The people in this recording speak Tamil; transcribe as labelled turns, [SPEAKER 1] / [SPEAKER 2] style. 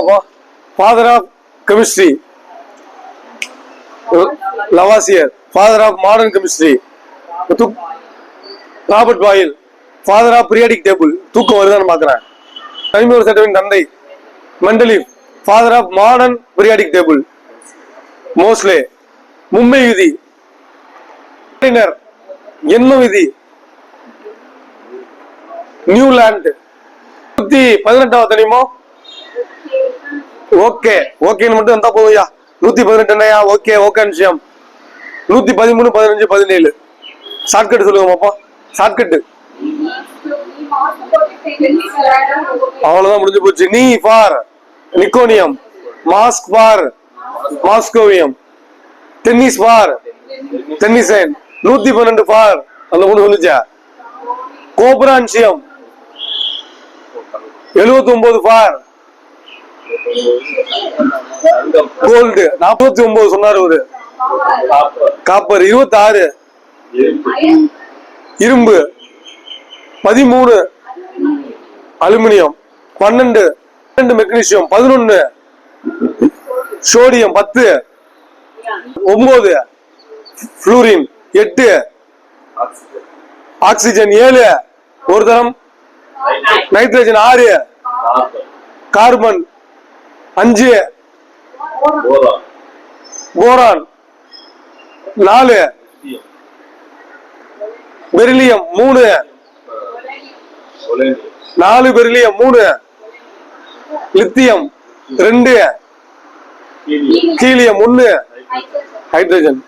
[SPEAKER 1] பாப்போம். Father of chemistry Lavoisier. Father of modern chemistry Robert Boyle. Father of periodic table. தூக்கம் வருதான்னு பாக்குறேன். தனிமொரு சட்டவின் தந்தை Mendeleev. Father of modern periodic table Moseley. மும்பை விதி. எண்ம விதி நியூலாந்து. 118வது தனிமோ. ஓகே ஓகேன்னு மட்டும் வந்தா போதுயா. 118 என்னையா? ஓகே ஓகே விஷயம். 113, 15, 17 ஷார்ட்கட் சொல்லுங்க பாப்பா. ஷார்ட்கட் அவ்வளவுதான், முடிஞ்சு போச்சு. நீ ஃபார் நிக்கோனியம். Mask for moscovium. Tennis for tennessine. 112 for அந்த மூணு சொல்லுச்சா. கோபரான்சியம். 79 ஃபார் கோல்டு. 49 சொன்னாரு ஒரு. காப்பர். 26 இரும்பு. 13 aluminium. 12 magnesium. 11 sodium. 10 9 fluorine. 8 oxygen. 7 ஒரு தரம் nitrogen. 6 carbon. 5 boron. 4 beryllium. 3 beryllium. 3 lithium. 2 helium. 1 hydrogen.